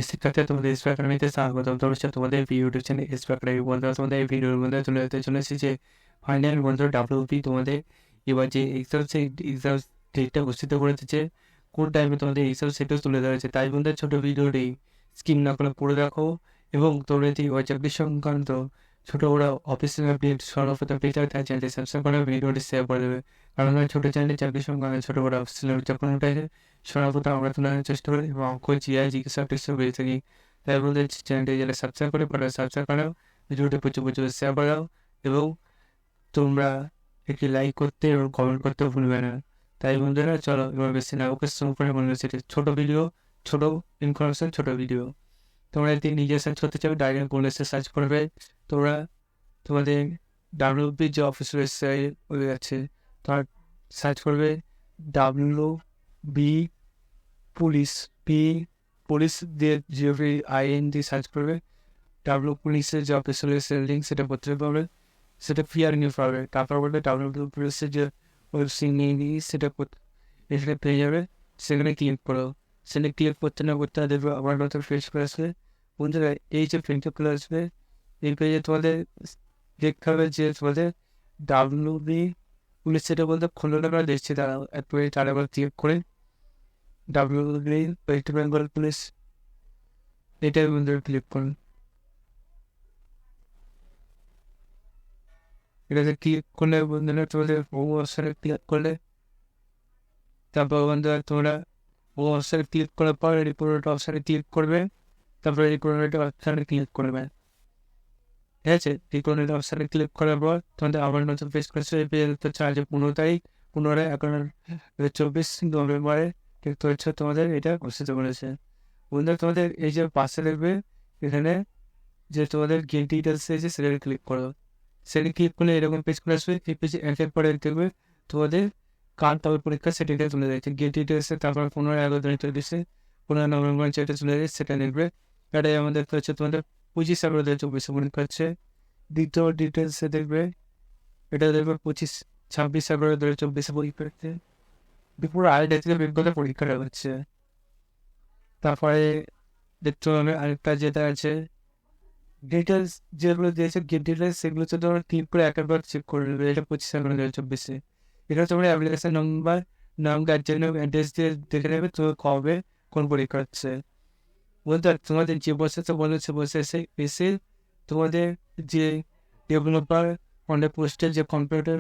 শিক্ষার্থী তোমাদের স্পা একাডেমিতে স্বাগতম। তোমাদের ইউটিউব চ্যানেল স্পা একাডেমি। বন্ধুরা, তোমাদের এই ভিডিওর মধ্যে চলে এসেছে ফাইনাল বন্ধু ডাব্লিউপি তোমাদের এবার যে এক্সাম ডেটটা ঘোষিত করে দিচ্ছে, কোন টাইমে তোমাদের এক্সাম সেটাও তুলে ধরেছে। তাই বন্ধু ছোট ভিডিওটি স্কিম না করে পড়ে রাখো এবং তোমরা যদি ওই চাকরি সংক্রান্ত ছোট বড় অফিসিয়াল আপডেট সর্বপ্রথম পেতে হয় তাই চ্যানেলটি সাবস্ক্রাইব করে ভিডিওটি শেয়ার করে দেবে। কারণ ছোট চ্যানেলে চাকরি সংক্রান্ত ছোট বড় অফিসিয়াল যখনটাই সর্বদা আমরা তোলার চেষ্টা করি এবং অঙ্ক জিআই জিজ্ঞাসা টেস্টও পেয়ে থাকি। তাই বলতে চ্যানেলটি যারা সাবস্ক্রাইব করে পরে সাবস্ক্রাইব করাও, ভিডিওটি প্রচুর প্রচুর শেয়ার করাও এবং তোমরা একটি লাইক করতে এবং কমেন্ট করতে ভুলবে না। তাই বন্ধুরা চলো এবার বেশি না ওকে করে মনে হচ্ছে ছোটো ভিডিও, ছোট ইনফরমেশন, ছোট ভিডিও। তোমরা যদি নিজে সার্চ করতে চাও ডাইরেক্ট গুগলে সার্চ করবে। তোমরা তোমাদের ডাব্লিউপি যে অফিস ওই আছে তোমার সার্চ করবে WB পুলিশ, পি পুলিশ দিয়ে GOV-IN দিয়ে সার্চ করবে। পুলিশের যে অফিসিয়াল লিঙ্ক সেটা করতে পারবে, সেটা ফ্রি আর নিউ পাবে। তারপর বলবে পুলিশের যে ওয়েবসাইট নিয়ে নিয়ে সেটা এখানে পেয়ে যাবে, সেখানে ক্লিক করো। সেখানে ক্লিক করতে না করতে দেখবে আমার নতুন পেজ করে আসবে। বন্ধুরা, এই যে পেজটা খুলে আসবে, এই পেজে তোমাদের দেখতে হবে যে তোমাদের WB পুলিশ সেটা বলতে খোলো না দেখছি তারা তারা ক্লিক করে WB ওয়েস্ট বেঙ্গল পুলিশ এটাই বন্ধুরা ক্লিক করুন। এটাতে ক্লিক করলে বন্ধুরা তোমাদের অবসরে ক্লিক করলে তারপর বন্ধুরা তোমরা অবসরে ক্লিক করার পর রিপোর্ট অপশানে ক্লিক করবে। তারপরে রিপোর্ট অপশানে ক্লিক করবে, ঠিক আছে। রিপোর্ট অপশানে ক্লিক করার পর তোমাদের আবার নতুন পেজ করেছে। এই পেজ হচ্ছে আজ 15 তারিখ 15/11/2024 দেখতে হচ্ছে তোমাদের এটা ঘোষিত করেছে। বন্ধুরা, তোমাদের এই যে পাশে দেখবে এখানে যে তোমাদের গেট ডিটেলস আছে সেখানে ক্লিক করো। সেখানে ক্লিক করলে এরকম পেজ করে আসবে। এই পেজে একের পরে দেখবে তোমাদের কার তবে পরীক্ষা সেটা তুলে দিয়েছে গেট ডিটেলসে। তারপর 15/11/2024, 15 নভেম্বর যেটা তুলে দিয়েছে সেটা দেখবে। এটাই আমাদের হচ্ছে তোমাদের 25/11/2024 পরীক্ষা হচ্ছে। দ্বিতীয় ডিটেলসে দেখবে, এটা দেখবে 26-26/11/2024 পরীক্ষা হচ্ছে। দুপুর আড়াইটা থেকে বিজ্ঞতা পরীক্ষাটা হচ্ছে। তারপরে দেখতে হবে আরেকটা যেটা আছে ডিটেলস, যেগুলো দিয়েছে গেট ডিটেলস সেগুলো হচ্ছে তোমরা ক্লিক করে একবার চেক করে নেবে। এটা 25/11/2024। এটা তোমরা অ্যাপ্লিকেশন নাম্বার, নাম, গার্জেন অ্যাড্রেস দিয়ে দেখে নেবে তো কবে কোন পরীক্ষা হচ্ছে। বলতে তোমাদের যে বসেছে বলেছে বসে এসে তোমাদের যে ডেভেলপার পোস্টের যে কম্পিউটার